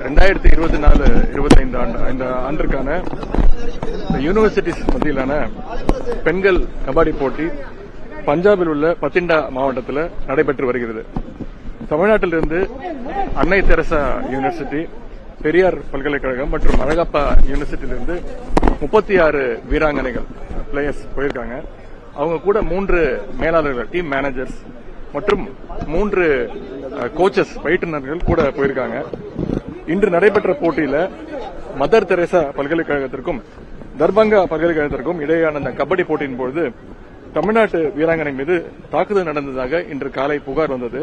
2024-25 இந்த ஆண்டிற்கான யூனிவர்சிட்டிஸ் மத்தியிலான பெண்கள் கபாடி போட்டி பஞ்சாபில் உள்ள பத்திண்டா மாவட்டத்தில் நடைபெற்று வருகிறது. தமிழ்நாட்டிலிருந்து அன்னை தெரசா யூனிவர்சிட்டி, பெரியார் பல்கலைக்கழகம் மற்றும் அழகப்பா யூனிவர்சிட்டியிலிருந்து 36 வீராங்கனைகள் பிளேயர்ஸ் போயிருக்காங்க. அவங்க கூட 3 மேலாளர்கள், டீம் மேனேஜர்ஸ் மற்றும் 3 கோச்சஸ், பயிற்றுநர்கள் கூட போயிருக்காங்க. இன்று நடைபெற்ற போட்டியில மதர் தெரசா பல்கலைக்கழகத்திற்கும் தர்பங்கா பல்கலைக்கழகத்திற்கும் இடையேயான இந்த கபடி போட்டியின் போது தமிழ்நாட்டு வீராங்கனை மீது தாக்குதல் நடந்ததாக இன்று காலை புகார் வந்தது.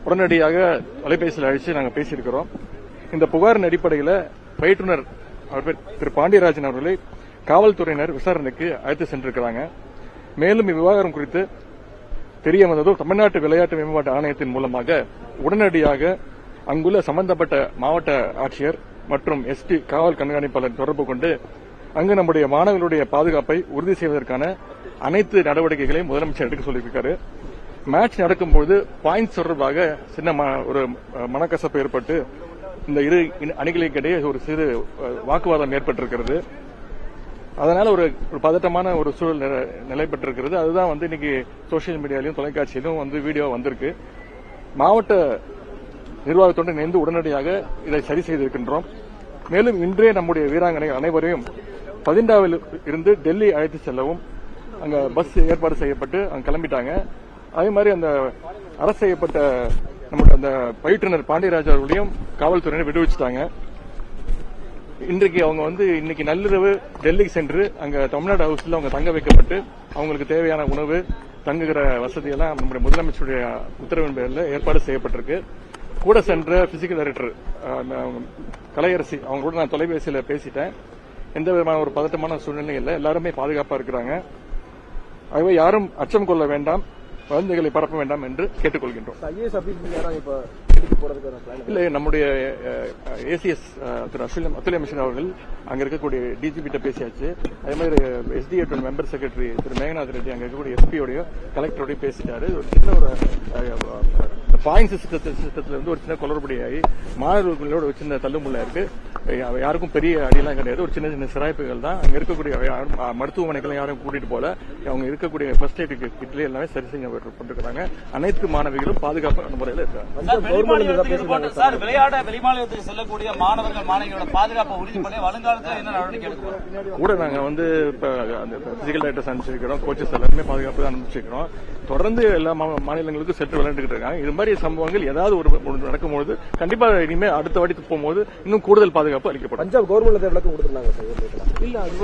உடனடியாக தொலைபேசியில் அழைச்சு நாங்கள் பேசியிருக்கிறோம். இந்த புகாரின் அடிப்படையில் பயிற்றுநர் திரு பாண்டியராஜன் அவர்களை காவல்துறையினர் விசாரணைக்கு அழைத்து சென்றிருக்கிறாங்க. மேலும் இவ்விவகாரம் குறித்து தெரிய வந்ததோ தமிழ்நாட்டு விளையாட்டு மேம்பாட்டு ஆணையத்தின் மூலமாக உடனடியாக அங்குள்ள சம்பந்தப்பட்ட மாவட்ட ஆட்சியர் மற்றும் எஸ்பி காவல் கண்காணிப்பாளர் தொடர்பு கொண்டு அங்கு நம்முடைய மாணவர்களுடைய பாதுகாப்பை உறுதி செய்வதற்கான அனைத்து நடவடிக்கைகளையும் முதலமைச்சர் எடுக்க சொல்லியிருக்காரு. மேட்ச் நடக்கும்போது பாயிண்ட்ஸ் தொடர்பாக சின்ன ஒரு மனக்கசப்பு ஏற்பட்டு இந்த இரு அணிகளுக்கிடையே ஒரு சிறு வாக்குவாதம் ஏற்பட்டிருக்கிறது. அதனால ஒரு பதட்டமான ஒரு சூழல் நிலை பெற்றிருக்கிறது. அதுதான் இன்னைக்கு சோசியல் மீடியாலையும் தொலைக்காட்சியிலும் வீடியோ வந்திருக்கு. மாவட்ட நிர்வாகத்துடன் இணைந்து உடனடியாக இதை சரி செய்திருக்கின்றோம். மேலும் இன்றே நம்முடைய வீராங்கனைகள் அனைவரையும் பதிண்டாவில் இருந்து டெல்லி அழைத்து செல்லவும் அங்க பஸ் ஏற்பாடு செய்யப்பட்டு அங்க கிளம்பிட்டாங்க. அதே மாதிரி அந்த அரசு செய்யப்பட்ட நம்முடைய அந்த பயிற்றுநர் பாண்டியராஜ் அவர்களையும் காவல்துறையினர் விடுவிச்சுட்டாங்க. இன்றைக்கு அவங்க இன்னைக்கு நள்ளிரவு டெல்லிக்கு சென்று அங்க தமிழ்நாடு ஹவுஸ்ல அவங்க தங்க வைக்கப்பட்டு அவங்களுக்கு தேவையான உணவு, தங்குகிற வசதியெல்லாம் நம்முடைய முதலமைச்சருடைய உத்தரவின் பேரில் ஏற்பாடு செய்யப்பட்டிருக்கு. கூட சென்ற பிசிக்கல் டைரக்டர் கலையரசி அவங்க கூட நான் தொலைபேசியில் பேசிட்டேன். எந்த விதமான ஒரு பதட்டமான சூழ்நிலை இல்லை, எல்லாருமே பாதுகாப்பா இருக்கிறாங்க. ஆகவே யாரும் அச்சம் கொள்ள வேண்டாம், வதந்திகளை பரப்ப வேண்டாம் என்று கேட்டுக்கொள்கின்றோம். இல்லை, நம்முடைய ஏசிஎஸ் திரு அத்துல்ய மிஸ்ரா அவர்கள் அங்க இருக்கக்கூடிய டிஜிபி கிட்ட பேசியாச்சு. அதே மாதிரி எஸ்டிஏ மெம்பர் செக்ரட்டரி திரு மேகநாத் ரெட்டி அங்க இருக்கக்கூடிய எஸ்பியோடய கலெக்டரோடய பேசிட்டாரு. ஒரு சின்ன ஒரு பாயிண்ட் சிஸ்டத்துல இருந்து ஒரு சின்ன குளறுபடியாகி மாணவர்களோட ஒரு சின்ன தள்ளுமுள்ள இருக்கு. யாருக்கும் பெரிய அடியெல்லாம் கிடையாது, ஒரு சின்ன சின்ன சிராய்ப்புகள் தான். அங்க இருக்கக்கூடிய மருத்துவமனைகளை யாரும் கூட்டிட்டு போல, அவங்க இருக்கக்கூடிய ஃபர்ஸ்ட் எய்ட் கிட்ல எல்லாமே சரி செய்யப்பட்டிருக்கிறாங்க. அனைத்து மாணவிகளும் பாதுகாப்பான முறையில் இருக்காங்க. வெளிமாநிலத்துக்கு செல்லக்கூடிய மாணவர்கள் மாணவிகளோட பாதுகாப்பை உறுதி பண்ணி வருங்காலத்தில் என்ன நடவடிக்கை எடுக்கிறோம்? கூட நாங்க பிசிக்கல் டைரக்டர்ஸ் அனுப்பிச்சிருக்கிறோம், கோச்சஸ் எல்லாருமே பாதுகாப்பு தான் அனுப்பிச்சிருக்கிறோம். தொடர்ந்து எல்லா மாநிலங்களுக்கும் சென்று விளையாண்டுட்டு இருக்காங்க. இது மாதிரி சம்பவங்கள் ஏதாவது ஒரு நடக்கும்போது கண்டிப்பா இனிமே அடுத்த வாட்டி போகும்போது இன்னும் கூடுதல் பாதுகாப்பு அளிக்கப்படும். பஞ்சாப் கவர்மெண்ட் விளக்கம் கொடுத்திருந்தாங்க. இல்ல அது